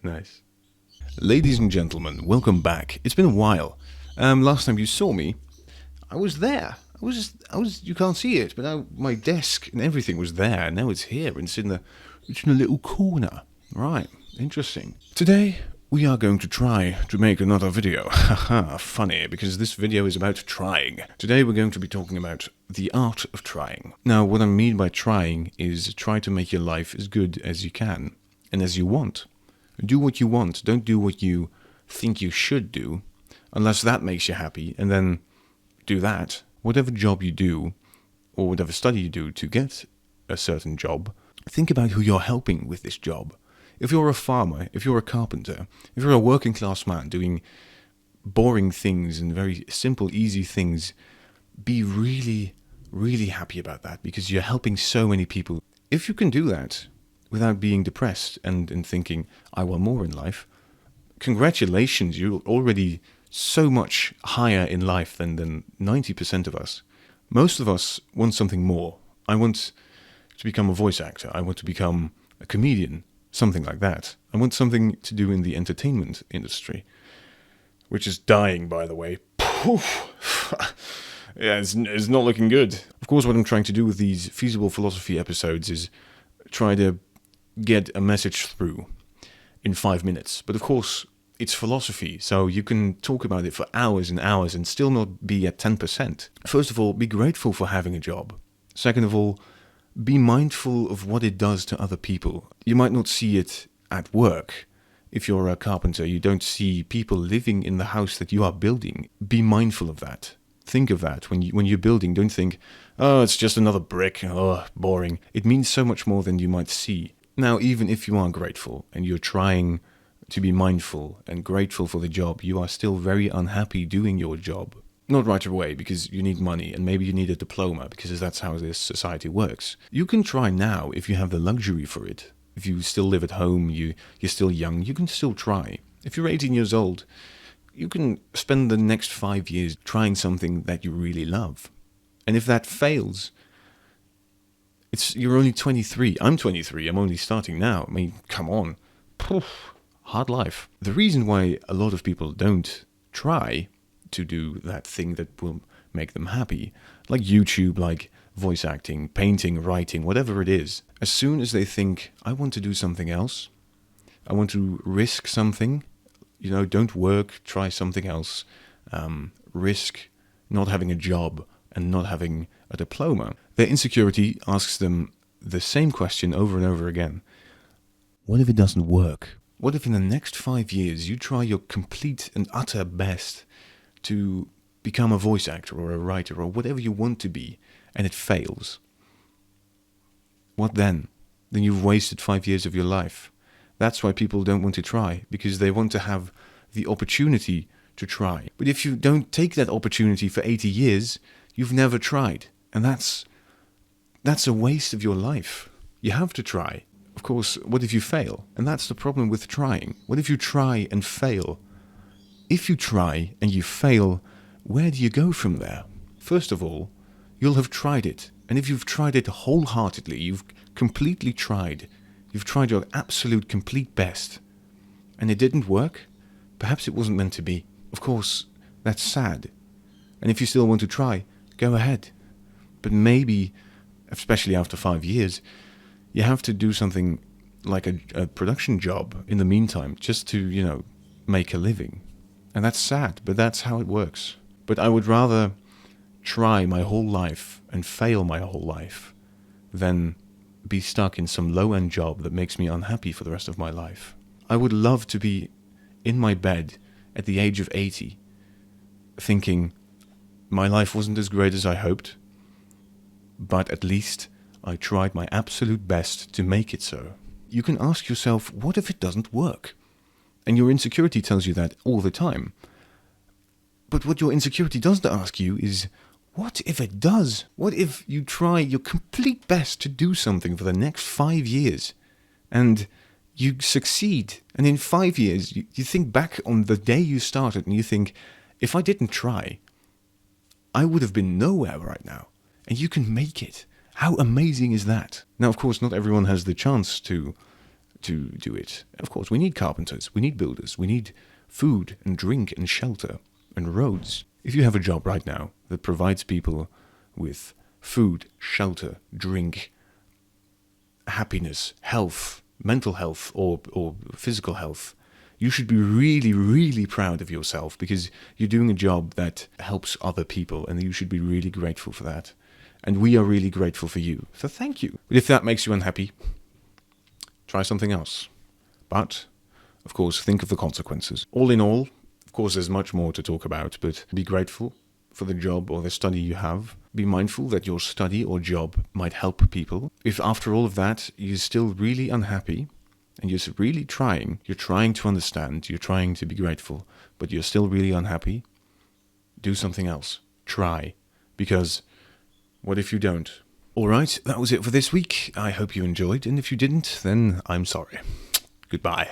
Nice. Ladies and gentlemen, welcome back. It's been a while. Last time you saw me, I was there. You can't see it, but my desk and everything was there. And now it's here, and it's in a little corner. Right, interesting. Today, we are going to try to make another video. Haha, funny, because this video is about trying. Today, we're going to be talking about the art of trying. Now, what I mean by trying is try to make your life as good as you can, and as you want. Do what you want. Don't do what you think you should do, unless that makes you happy, and then do that. Whatever job you do, or whatever study you do to get a certain job, think about who you're helping with this job. If you're a farmer, if you're a carpenter, if you're a working class man doing boring things and very simple, easy things, be really, really happy about that, because you're helping so many people. If you can do that without being depressed and thinking, I want more in life, congratulations, you're already so much higher in life than 90% of us. Most of us want something more. I want to become a voice actor. I want to become a comedian, something like that. I want something to do in the entertainment industry, which is dying, by the way. Yeah, it's not looking good. Of course, what I'm trying to do with these feasible philosophy episodes is try to get a message through in 5 minutes. But of course, it's philosophy, so you can talk about it for hours and hours and still not be at 10%. First of all, be grateful for having a job. Second of all, be mindful of what it does to other people. You might not see it at work. If you're a carpenter, you don't see people living in the house that you are building. Be mindful of that. Think of that when you're building. Don't think, oh, it's just another brick. Oh, boring. It means so much more than you might see. Now, even if you are grateful and you're trying to be mindful and grateful for the job, you are still very unhappy doing your job. Not right away, because you need money, and maybe you need a diploma, because that's how this society works. You can try now if you have the luxury for it. If you still live at home, you're still young, you can still try. If you're 18 years old, you can spend the next 5 years trying something that you really love. And if that fails, you're only 23. I'm 23. I'm only starting now. I mean, come on. Hard life. The reason why a lot of people don't try to do that thing that will make them happy, like YouTube, like voice acting, painting, writing, whatever it is, as soon as they think, I want to do something else, I want to risk something, don't work, try something else, risk not having a job and not having a diploma, their insecurity asks them the same question over and over again. What if it doesn't work? What if in the next 5 years you try your complete and utter best to become a voice actor or a writer or whatever you want to be, and it fails? What then? Then you've wasted 5 years of your life. That's why people don't want to try, because they want to have the opportunity to try. But if you don't take that opportunity for 80 years, you've never tried. And that's a waste of your life. You have to try. Of course, what if you fail? And that's the problem with trying. What if you try and fail? If you try and you fail, where do you go from there? First of all, you'll have tried it. And if you've tried it wholeheartedly, you've completely tried. You've tried your absolute complete best. And it didn't work? Perhaps it wasn't meant to be. Of course, that's sad. And if you still want to try, go ahead. But maybe, especially after 5 years, you have to do something like a production job in the meantime, just to, make a living. And that's sad, but that's how it works. But I would rather try my whole life and fail my whole life than be stuck in some low-end job that makes me unhappy for the rest of my life. I would love to be in my bed at the age of 80, thinking, my life wasn't as great as I hoped, but at least I tried my absolute best to make it so. You can ask yourself, what if it doesn't work? And your insecurity tells you that all the time. But what your insecurity doesn't ask you is, what if it does? What if you try your complete best to do something for the next 5 years and you succeed? And in 5 years, you think back on the day you started and you think, if I didn't try, I would have been nowhere right now. And you can make it. How amazing is that? Now, of course, not everyone has the chance to to do it. Of course, we need carpenters, we need builders, we need food and drink and shelter and roads. If you have a job right now that provides people with food, shelter, drink, happiness, health, mental health, or physical health, you should be really, really proud of yourself, because you're doing a job that helps other people, and you should be really grateful for that. And we are really grateful for you. So thank you. But if that makes you unhappy, try something else. But, of course, think of the consequences. All in all, of course, there's much more to talk about, but be grateful for the job or the study you have. Be mindful that your study or job might help people. If after all of that, you're still really unhappy, and you're really trying to understand, you're trying to be grateful, but you're still really unhappy, do something else. Try. Because what if you don't? Alright, that was it for this week. I hope you enjoyed, and if you didn't, then I'm sorry. Goodbye.